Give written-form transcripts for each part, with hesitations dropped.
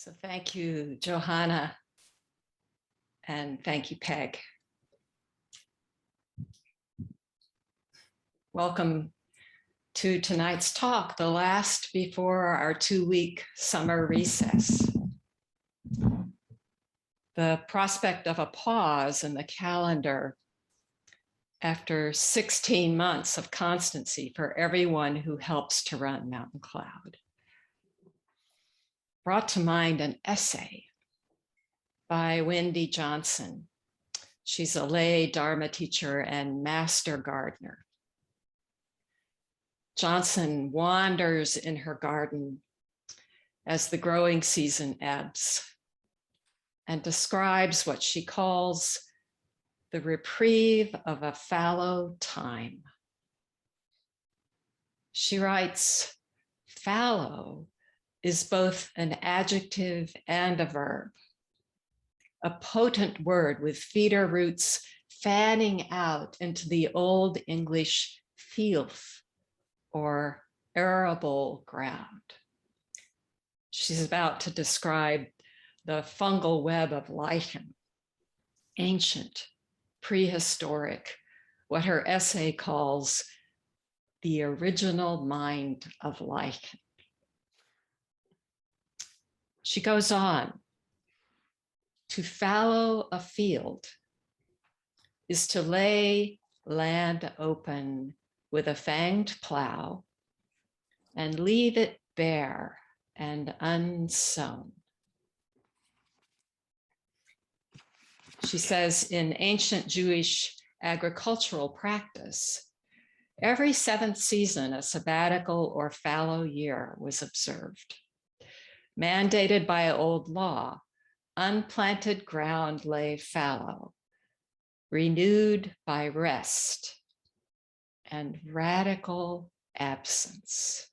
So thank you, Johanna, and thank you, Peg. Welcome to tonight's talk, the last before our 2-week summer recess. The prospect of a pause in the calendar after 16 months of constancy for everyone who helps to run Mountain Cloud brought to mind an essay by Wendy Johnson. She's a lay Dharma teacher and master gardener. Johnson wanders in her garden as the growing season ebbs and describes what she calls the reprieve of a fallow time. She writes, fallow is both an adjective and a verb, a potent word with feeder roots fanning out into the Old English fielth, or arable ground. She's about to describe the fungal web of lichen, ancient, prehistoric, what her essay calls the original mind of lichen. She goes on, to fallow a field is to lay land open with a fanged plow and leave it bare and unsown. She says in ancient Jewish agricultural practice, every 7th season, a sabbatical or fallow year was observed. Mandated by old law, unplanted ground lay fallow, renewed by rest and radical absence.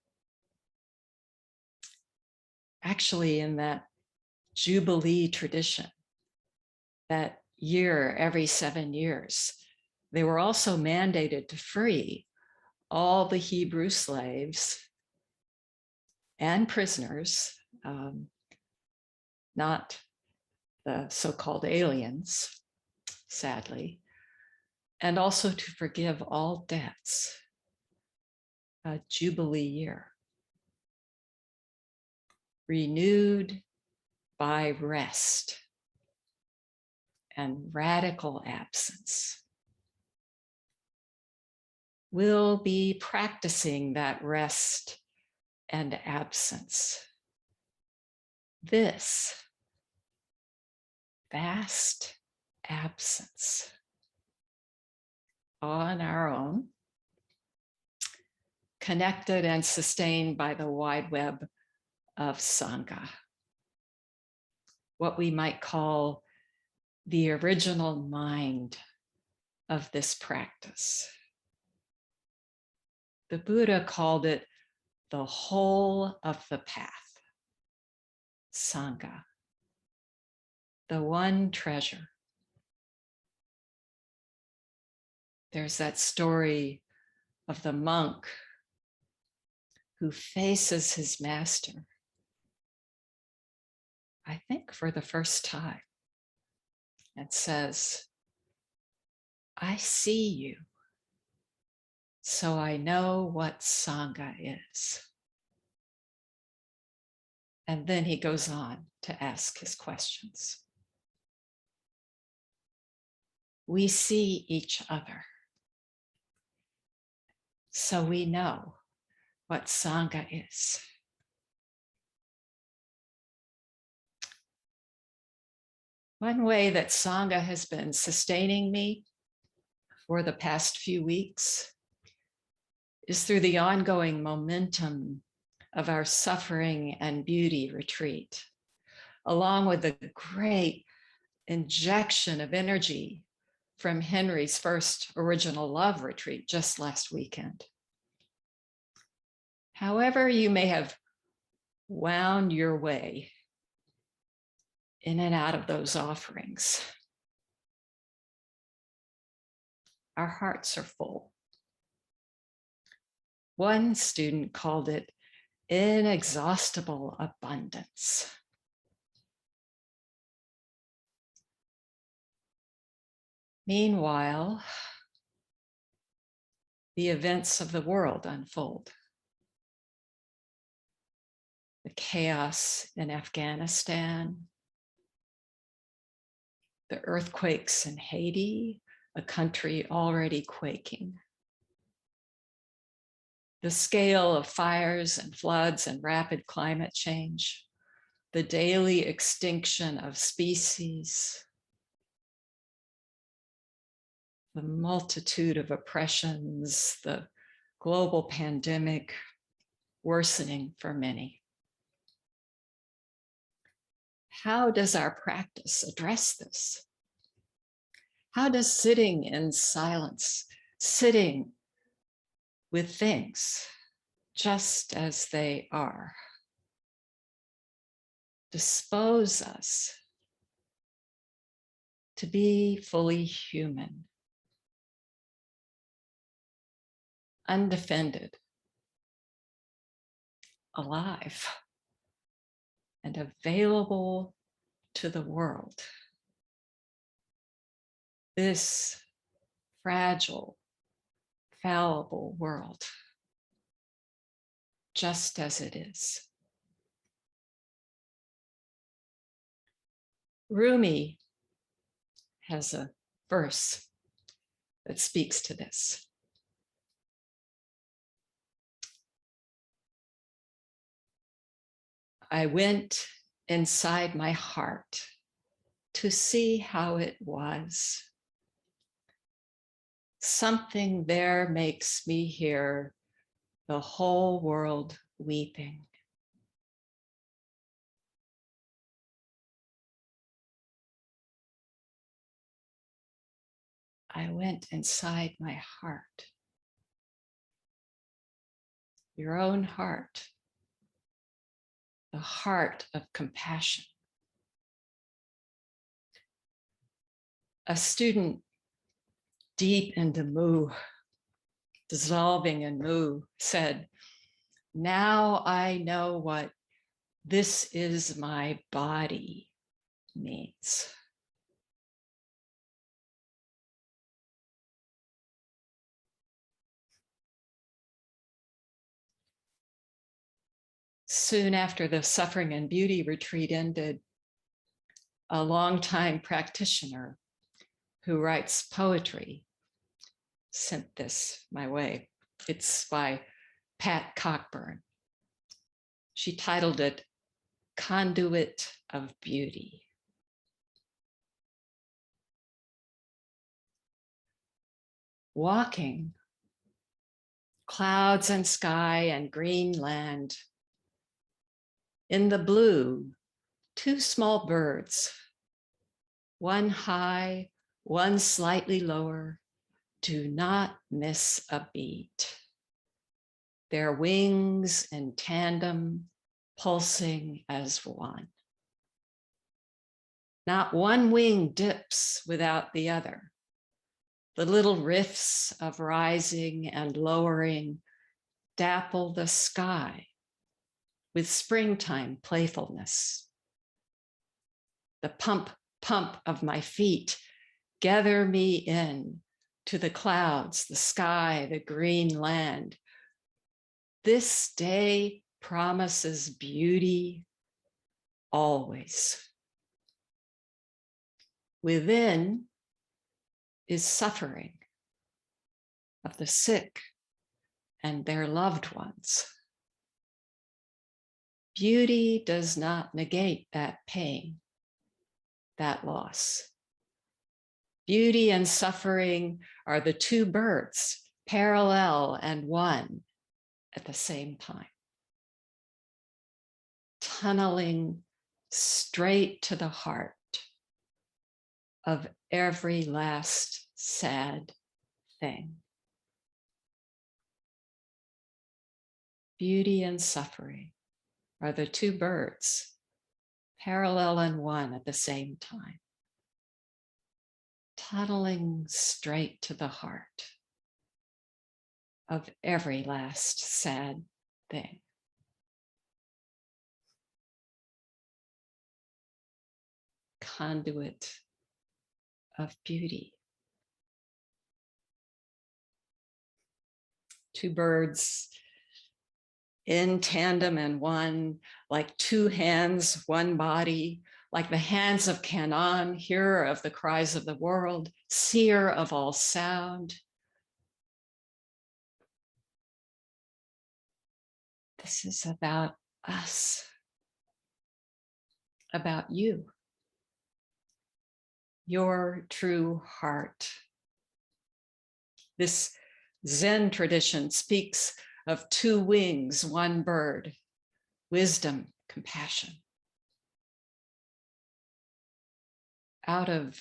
Actually, in that Jubilee tradition, that year every 7 years, they were also mandated to free all the Hebrew slaves and prisoners, not the so-called aliens, sadly, and also to forgive all debts, a Jubilee year, renewed by rest and radical absence. We'll be practicing that rest and absence. This vast absence on our own, connected and sustained by the wide web of Sangha, what we might call the original mind of this practice. The Buddha called it the whole of the path, Sangha, the one treasure. There's that story of the monk who faces his master, I think for the first time, and says, I see you, so I know what Sangha is. And then he goes on to ask his questions. We see each other, so we know what Sangha is. One way that Sangha has been sustaining me for the past few weeks is through the ongoing momentum of our suffering and beauty retreat, along with the great injection of energy from Henry's first original love retreat just last weekend. However, you may have wound your way in and out of those offerings, our hearts are full. One student called it inexhaustible abundance. Meanwhile, the events of the world unfold. The chaos in Afghanistan, the earthquakes in Haiti, a country already quaking. The scale of fires and floods and rapid climate change, the daily extinction of species, the multitude of oppressions, the global pandemic worsening for many. How does our practice address this? How does sitting in silence, sitting with things just as they are, dispose us to be fully human, undefended, alive, and available to the world? This fragile, fallible world, just as it is. Rumi has a verse that speaks to this. I went inside my heart to see how it was. Something there makes me hear the whole world weeping. I went inside my heart, your own heart, the heart of compassion. A student deep into Mu, dissolving in Mu, said, "Now I know what this is my body means." Soon after the Suffering and Beauty retreat ended, a longtime practitioner who writes poetry sent this my way. It's by Pat Cockburn. She titled it Conduit of Beauty. Walking, clouds and sky and green land. In the blue, two small birds, one high, one slightly lower, do not miss a beat. Their wings in tandem, pulsing as one. Not one wing dips without the other. The little rifts of rising and lowering dapple the sky with springtime playfulness. The pump of my feet gather me in to the clouds, the sky, the green land. This day promises beauty always. Within is suffering of the sick and their loved ones. Beauty does not negate that pain, that loss. Beauty and suffering are the two birds, parallel and one at the same time. Tunneling straight to the heart of every last sad thing. Beauty and suffering are the two birds, parallel and one at the same time. Tunneling straight to the heart of every last sad thing. Conduit of beauty. two birds in tandem and one, like two hands, one body, like the hands of Canaan, hearer of the cries of the world, seer of all sound. This is about us, about you, your true heart. This Zen tradition speaks of two wings, one bird, wisdom, compassion. Out of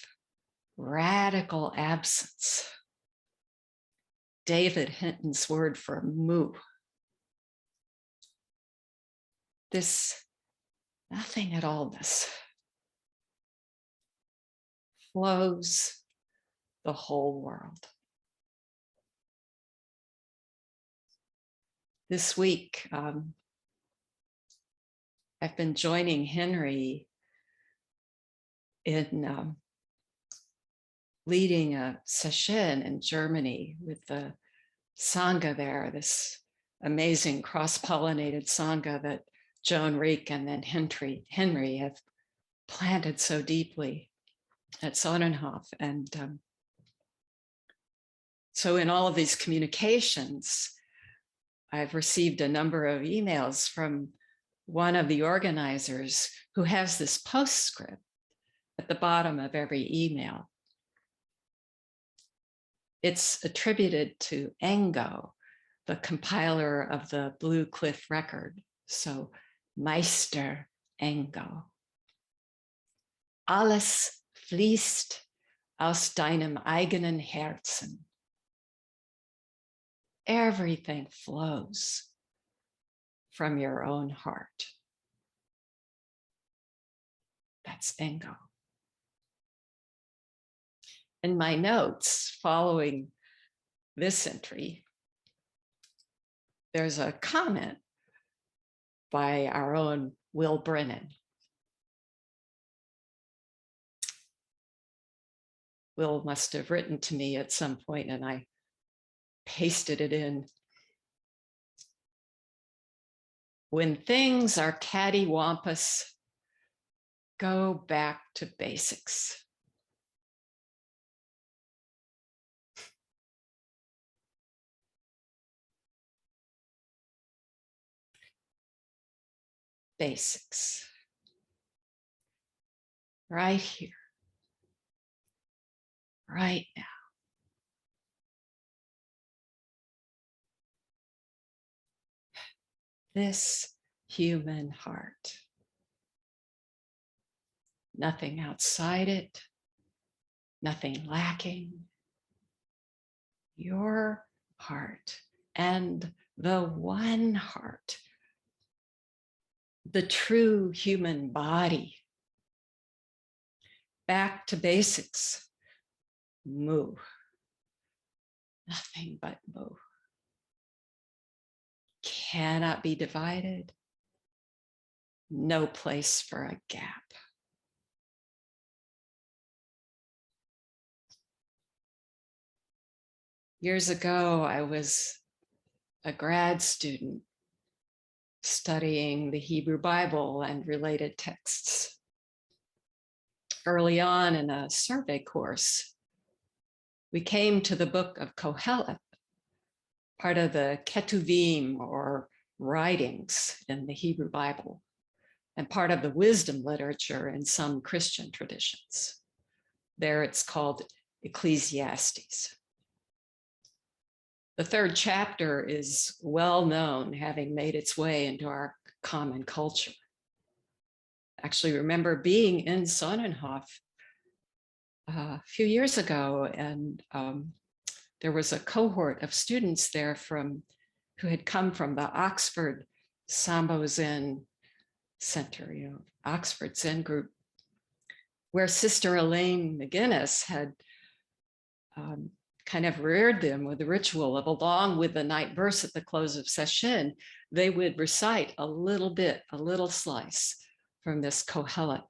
radical absence, David Hinton's word for mu. This nothing at allness flows the whole world. This week, I've been joining Henry in leading a session in Germany with the Sangha there, this amazing cross-pollinated Sangha that Joan Reek and then Henry have planted so deeply at Sonnenhof. And so in all of these communications, I've received a number of emails from one of the organizers who has this postscript at the bottom of every email. It's attributed to Engo, the compiler of the Blue Cliff Record. So, Meister Engo. Alles fließt aus deinem eigenen Herzen. Everything flows from your own heart. That's Engo. In my notes following this entry, there's a comment by our own Will Brennan. Will must have written to me at some point and I pasted it in. When things are cattywampus, go back to basics. Basics. Right here. Right now. This human heart. Nothing outside it, nothing lacking. Your heart and the one heart, the true human body. Back to basics. Mu. Nothing but mu. Cannot be divided. No place for a gap. Years ago, I was a grad student studying the Hebrew Bible and related texts. Early on in a survey course, we came to the book of Kohelet, part of the Ketuvim or writings in the Hebrew Bible, and part of the wisdom literature in some Christian traditions. There it's called Ecclesiastes. The third chapter is well known, having made its way into our common culture. Actually, remember being in Sonnenhof a few years ago, and there was a cohort of students there who had come from the Oxford Sambo Zen Center, Oxford Zen group, where Sister Elaine McGinnis had kind of reared them with the ritual of, along with the night verse at the close of session, they would recite a little bit, a little slice from this Kohelet,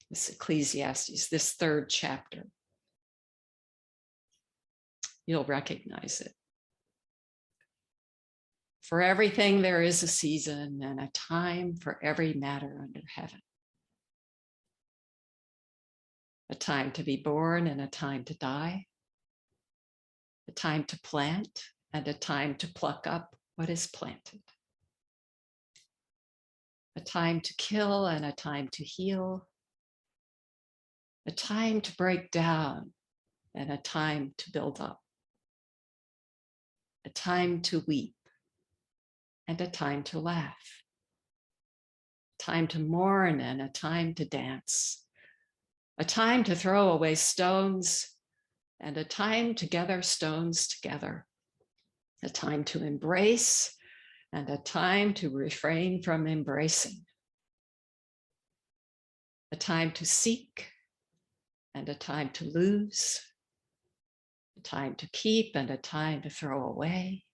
this Ecclesiastes, this third chapter. You'll recognize it. For everything there is a season and a time for every matter under heaven. A time to be born and a time to die. A time to plant and a time to pluck up what is planted. A time to kill and a time to heal. A time to break down and a time to build up. A time to weep and a time to laugh. A time to mourn and a time to dance. A time to throw away stones and a time to gather stones together. A time to embrace and a time to refrain from embracing. A time to seek and a time to lose. A time to keep and a time to throw away.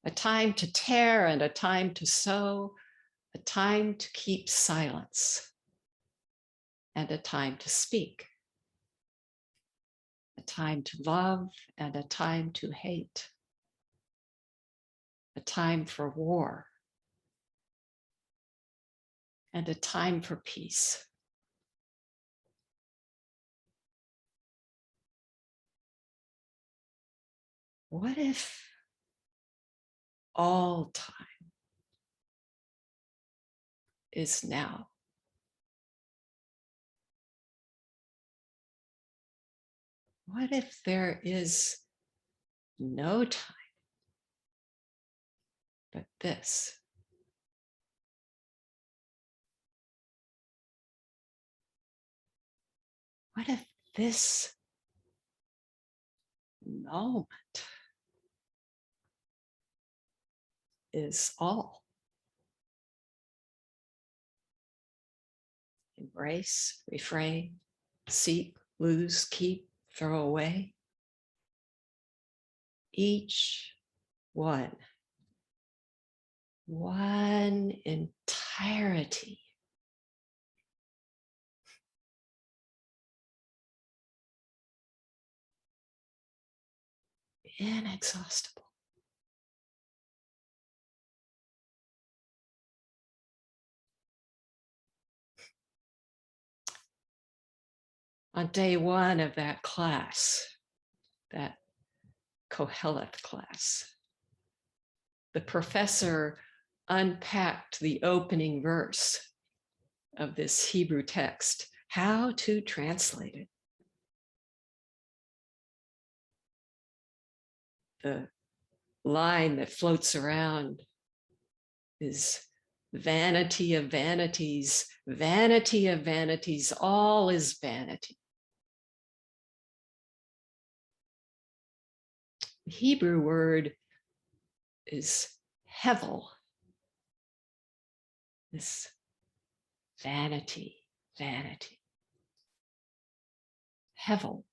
A time to tear and a time to sow. A time to keep silence and a time to speak. A time to love and a time to hate. A time for war and a time for peace. What if all time is now? What if there is no time but this? What if this moment is all? Embrace, refrain, seek, lose, keep, throw away. Each one entirety. Inexhaustible. On day one of that class, that Koheleth class, the professor unpacked the opening verse of this Hebrew text, how to translate it. The line that floats around is vanity of vanities, vanity of vanities, all is vanity. The Hebrew word is hevel, this vanity, vanity. Hevel,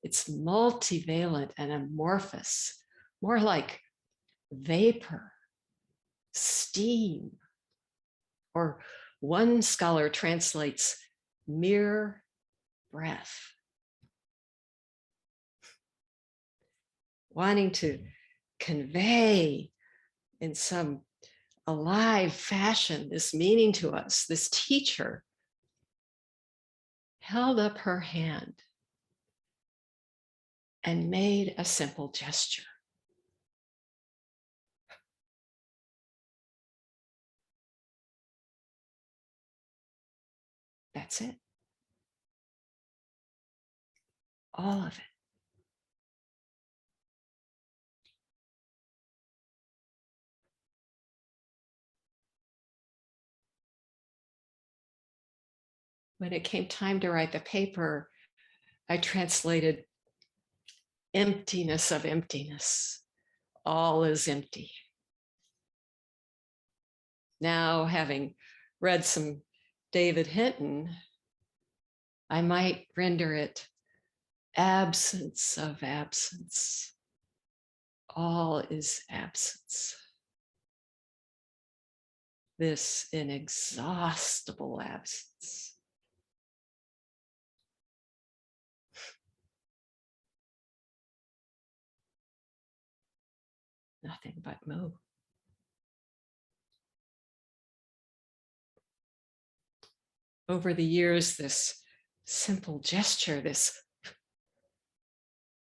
it's multivalent and amorphous, more like vapor, steam, or one scholar translates mere breath. Wanting to convey in some alive fashion this meaning to us, this teacher held up her hand and made a simple gesture. That's it. All of it. When it came time to write the paper, I translated emptiness of emptiness. All is empty. Now, having read some David Hinton, I might render it absence of absence. All is absence. This inexhaustible absence. Nothing but Mu. over the years, this simple gesture, this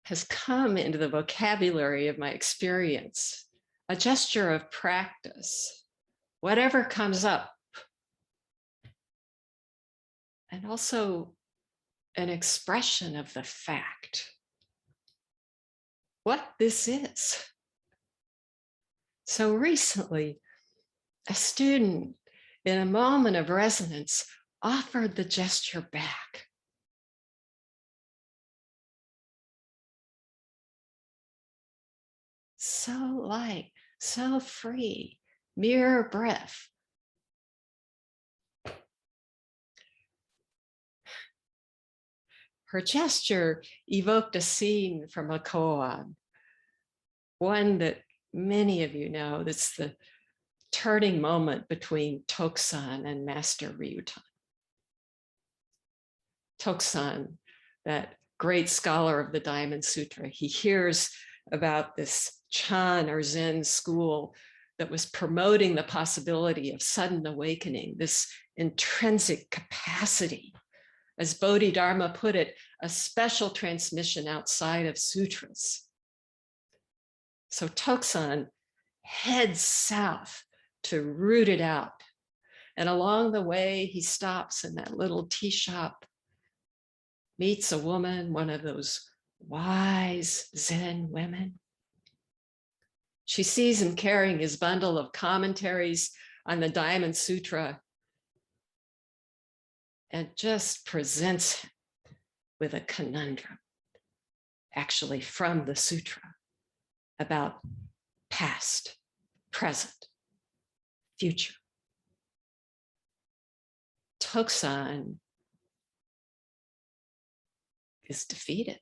has come into the vocabulary of my experience, a gesture of practice, whatever comes up, and also an expression of the fact, what this is. So recently, a student in a moment of resonance offered the gesture back. So light, so free, mere breath. Her gesture evoked a scene from a koan, one that many of you know. That's the turning moment between Toksan and Master Ryutan. Toksan, that great scholar of the Diamond Sutra, he hears about this Chan or Zen school that was promoting the possibility of sudden awakening, this intrinsic capacity. As Bodhidharma put it, a special transmission outside of sutras. So Toksan heads south to root it out. And along the way, he stops in that little tea shop, meets a woman, one of those wise Zen women. She sees him carrying his bundle of commentaries on the Diamond Sutra and just presents him with a conundrum, actually from the sutra, about past, present, future. Toksan is defeated.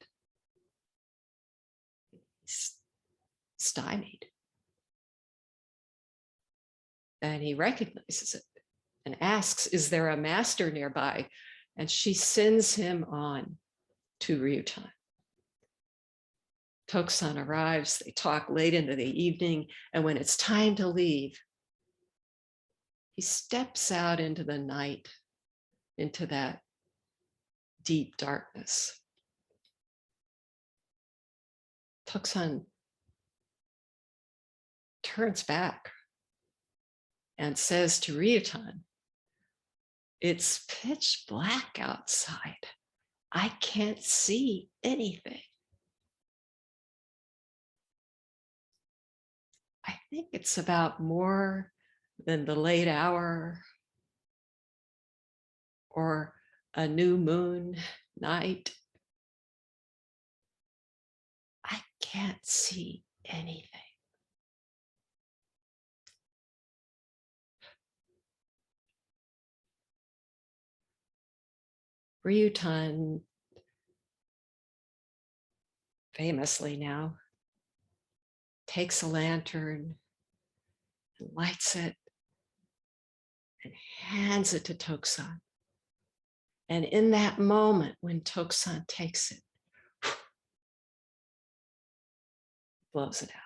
He's stymied. And he recognizes it and asks, is there a master nearby? And she sends him on to Ryutan. Toksan arrives, they talk late into the evening, and when it's time to leave, he steps out into the night, into that deep darkness. Toksan turns back and says to Ryutan, it's pitch black outside. I can't see anything. I think it's about more than the late hour or a new moon night. I can't see anything. Ryutan, famously now, takes a lantern and lights it and hands it to Toksan. And in that moment, when Toksan takes it, blows it out.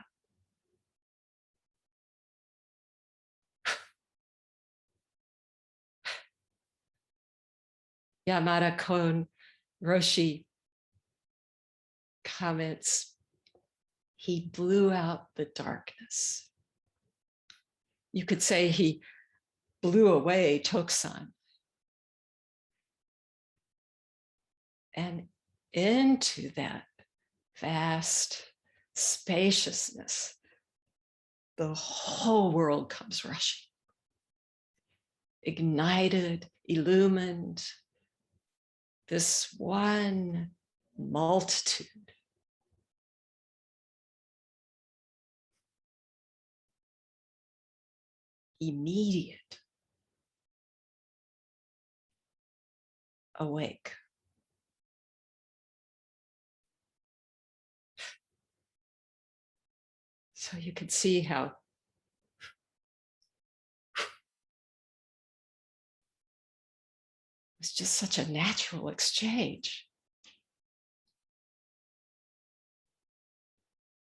Yamada Kon Roshi comments, he blew out the darkness. You could say he blew away Toksan. And into that vast spaciousness, the whole world comes rushing. Ignited, illumined, this one multitude. Immediate, awake. So you can see how it's just such a natural exchange.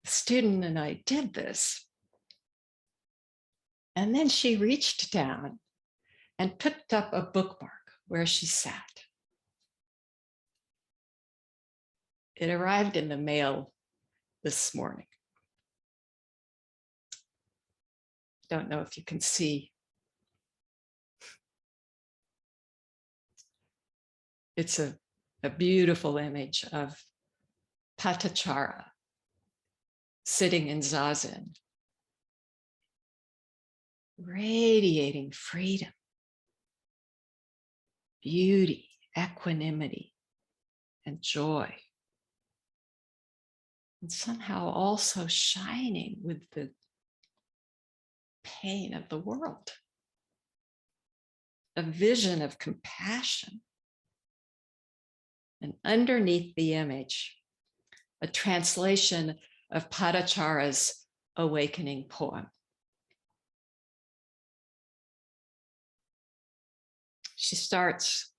The student and I did this. And then she reached down and picked up a bookmark, where she sat. It arrived in the mail this morning. Don't know if you can see. It's a beautiful image of Patacara sitting in zazen, radiating freedom, beauty, equanimity, and joy. And somehow also shining with the pain of the world. A vision of compassion. And underneath the image, a translation of Patacara's awakening poem. She starts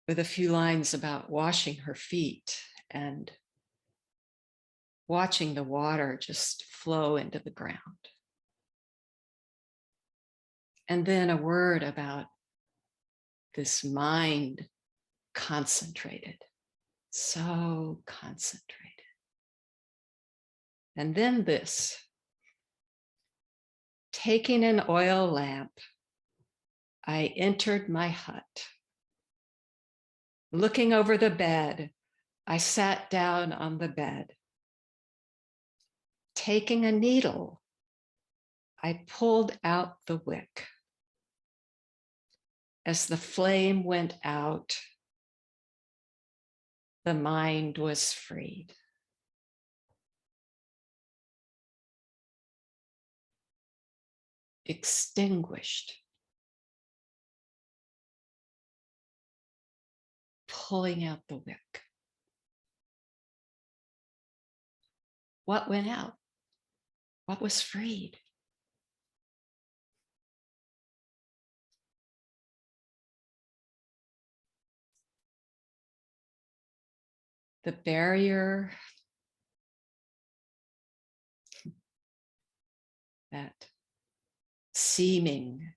with a few lines about washing her feet and watching the water just flow into the ground. And then a word about this mind concentrated, so concentrated. And then this, taking an oil lamp, I entered my hut. Looking over the bed, I sat down on the bed. Taking a needle, I pulled out the wick. As the flame went out, the mind was freed. Extinguished. Pulling out the wick. What went out? What was freed? The barrier that seeming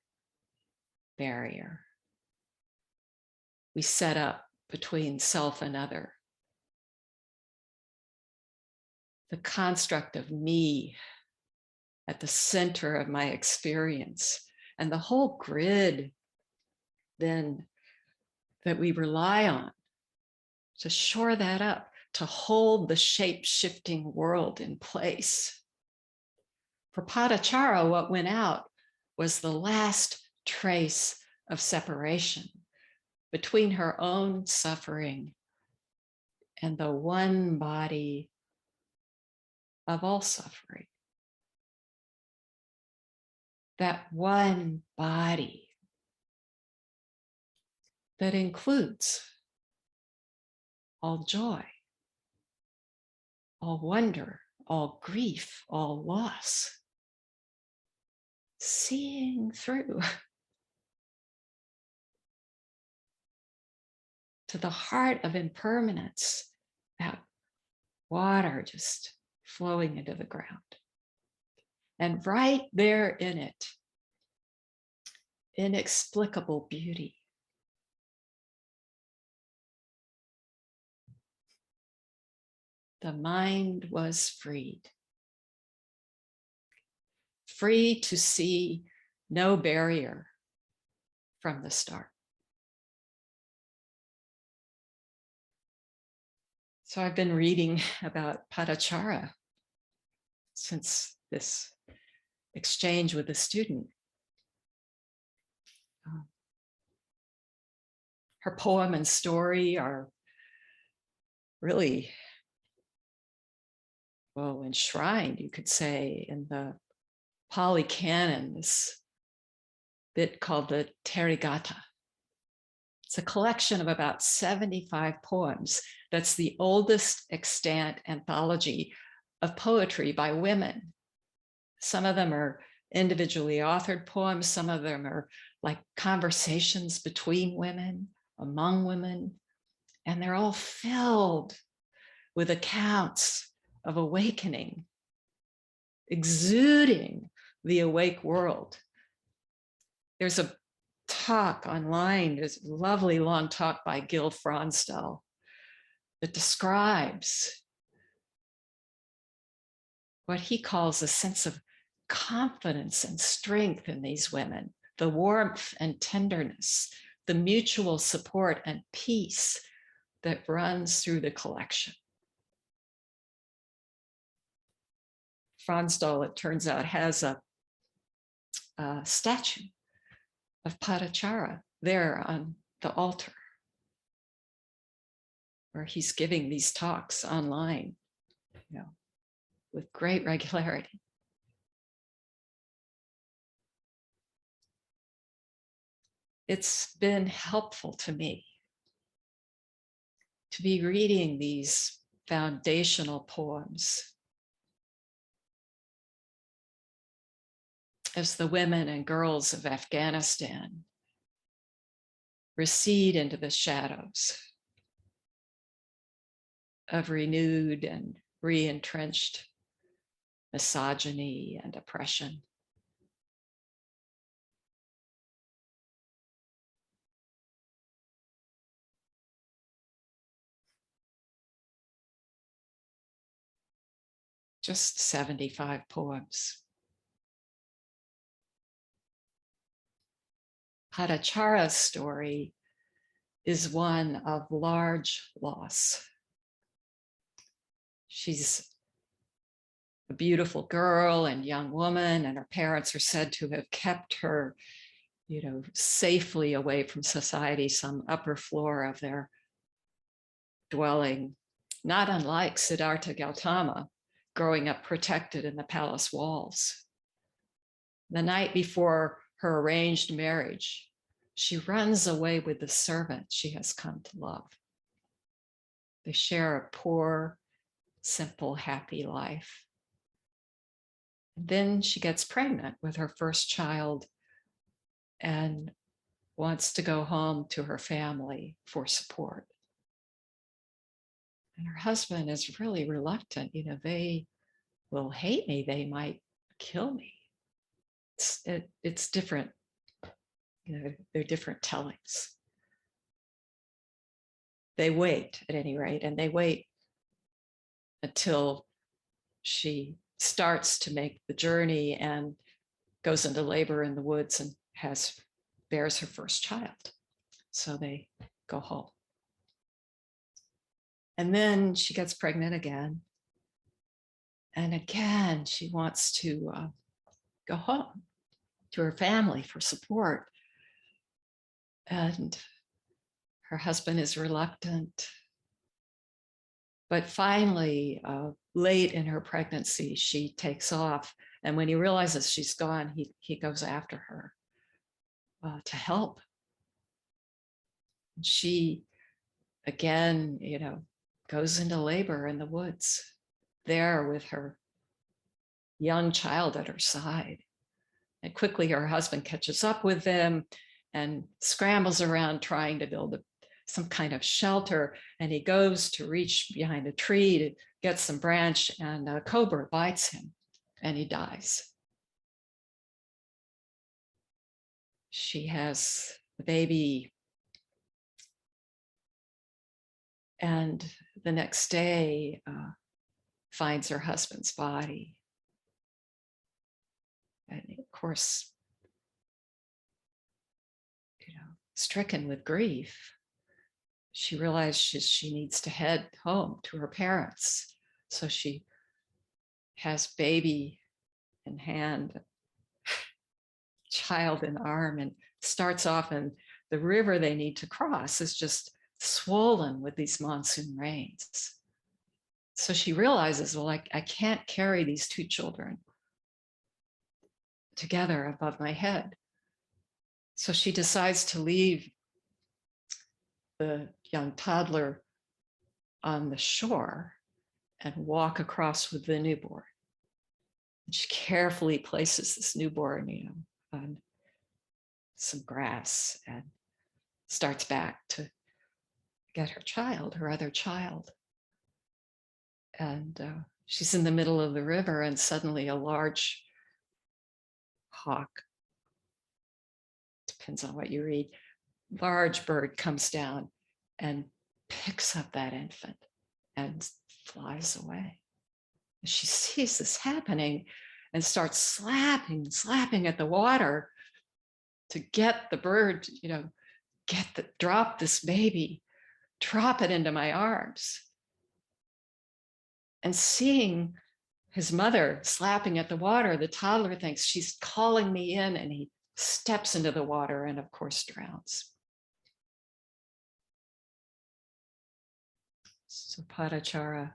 barrier we set up between self and other. The construct of me at the center of my experience, and the whole grid then that we rely on to shore that up, to hold the shape-shifting world in place. For Patacara, what went out was the last trace of separation between her own suffering and the one body of all suffering. That one body that includes all joy, all wonder, all grief, all loss. Seeing through to the heart of impermanence, that water just flowing into the ground. And right there in it, inexplicable beauty. The mind was freed. Free to see no barrier from the start. So I've been reading about Patacara since this exchange with the student. Her poem and story are really, well, enshrined, you could say, in the Pali Canon, this bit called the Therigatha. It's a collection of about 75 poems. That's the oldest extant anthology of poetry by women. Some of them are individually authored poems. Some of them are like conversations between women, among women, and they're all filled with accounts of awakening, exuding the awake world. There's a talk online, this lovely long talk by Gil Fronsdal that describes what he calls a sense of confidence and strength in these women, the warmth and tenderness, the mutual support and peace that runs through the collection. Fronsdal, it turns out, has a statue of Patacara there on the altar, where he's giving these talks online, with great regularity. It's been helpful to me to be reading these foundational poems as the women and girls of Afghanistan recede into the shadows of renewed and re-entrenched misogyny and oppression. Just 75 poems. Patacara's story is one of large loss. She's a beautiful girl and young woman, and her parents are said to have kept her, safely away from society, some upper floor of their dwelling, not unlike Siddhartha Gautama, growing up protected in the palace walls. The night before her arranged marriage, she runs away with the servant she has come to love. They share a poor, simple, happy life. And then she gets pregnant with her first child and wants to go home to her family for support. And her husband is really reluctant. They will hate me. They might kill me. It's different. They're different tellings. They wait, at any rate, and they wait until she starts to make the journey and goes into labor in the woods and bears her first child. So they go home. And then she gets pregnant again. And again, she wants to go home to her family for support. And her husband is reluctant. But finally, late in her pregnancy, she takes off. And when he realizes she's gone, he goes after her to help. And she, again, goes into labor in the woods, there with her young child at her side. And quickly her husband catches up with them and scrambles around trying to build some kind of shelter. And he goes to reach behind a tree to get some branch, and a cobra bites him and he dies. She has the baby, and the next day finds her husband's body. And of course, stricken with grief, she realizes she needs to head home to her parents. So she has baby in hand, child in arm, and starts off, and the river they need to cross is just swollen with these monsoon rains. So she realizes, well, I can't carry these two children together above my head. So she decides to leave the young toddler on the shore and walk across with the newborn. And she carefully places this newborn, on some grass, and starts back to get her other child. And she's in the middle of the river, and suddenly a large hawk depends on what you read, large bird comes down and picks up that infant and flies away. She sees this happening and starts slapping at the water to get the bird, drop this baby, drop it into my arms. And seeing his mother slapping at the water, the toddler thinks she's calling me in, and he steps into the water and, of course, drowns. So Patacara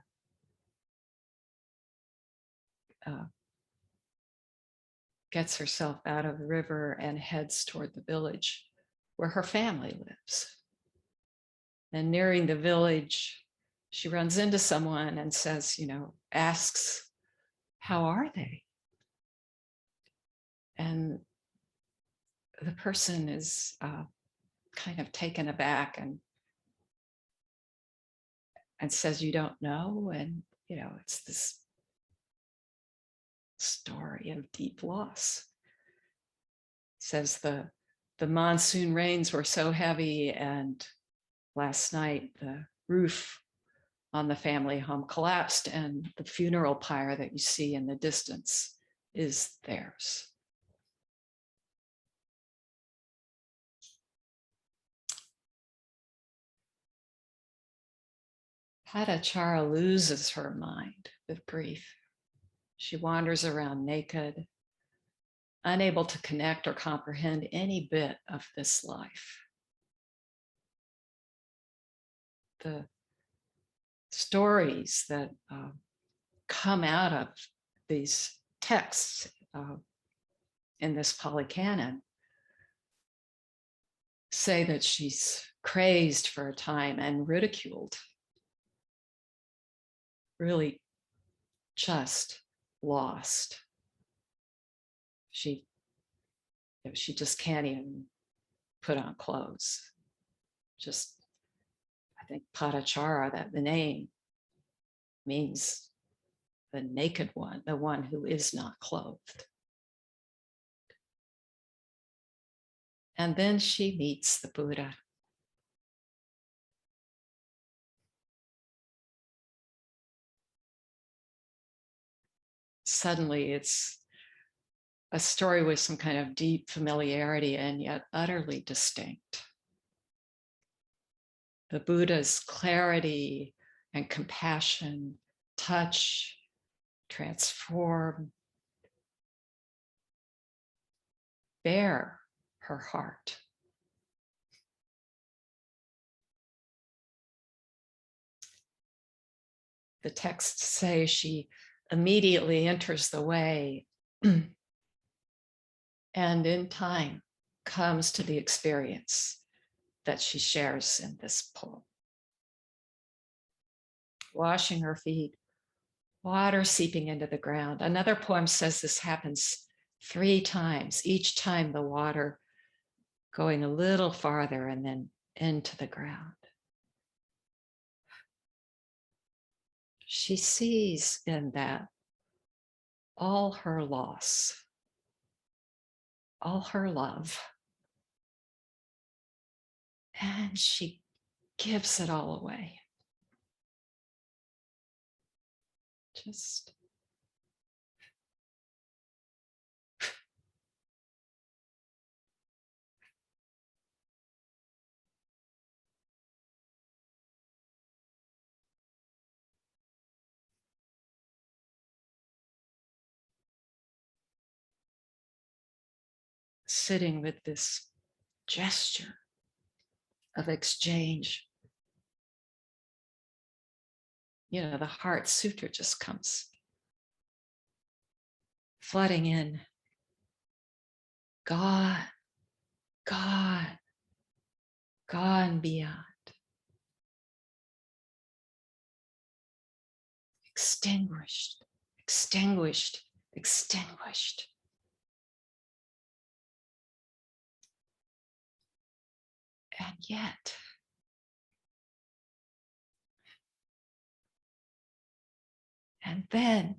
gets herself out of the river and heads toward the village where her family lives. And nearing the village, she runs into someone and says, asks, how are they? And the person is kind of taken aback and says, you don't know? And, it's this story of deep loss. Says the monsoon rains were so heavy, and last night the roof on the family home collapsed, and the funeral pyre that you see in the distance is theirs. Patacara loses her mind with grief. She wanders around naked, unable to connect or comprehend any bit of this life. The stories that come out of these texts in this polycanon say that she's crazed for a time and ridiculed, really just lost. She just can't even put on clothes. Just, I think Patacara, that the name means the naked one, the one who is not clothed. And then she meets the Buddha. Suddenly it's a story with some kind of deep familiarity and yet utterly distinct. The Buddha's clarity and compassion touch, transform, bare her heart. The texts say she immediately enters the way and in time comes to the experience that she shares in this poem. Washing her feet, water seeping into the ground. Another poem says this happens 3 times, each time the water going a little farther and then into the ground. She sees in that all her loss, all her love, and she gives it all away. Just sitting with this gesture of exchange. The Heart Sutra just comes flooding in. God, God, gone beyond. Extinguished, extinguished, extinguished. And yet, and then,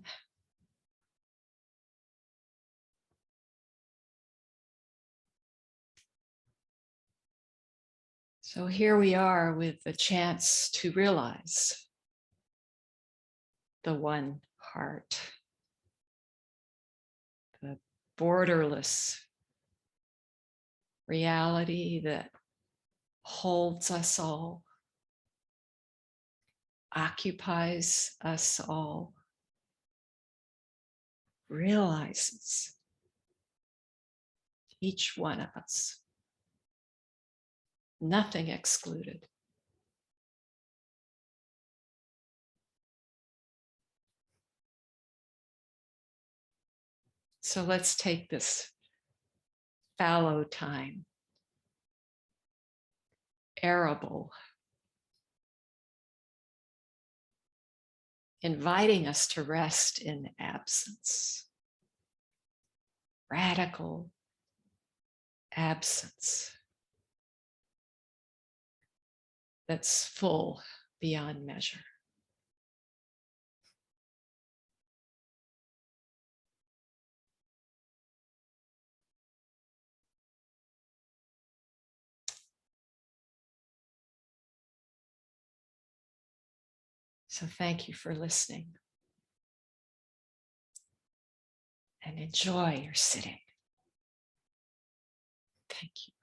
So here we are with the chance to realize the one heart, the borderless reality that holds us all, occupies us all, realizes each one of us, nothing excluded. So let's take this fallow time, arable, inviting us to rest in absence, radical absence that's full beyond measure. So thank you for listening and enjoy your sitting. Thank you.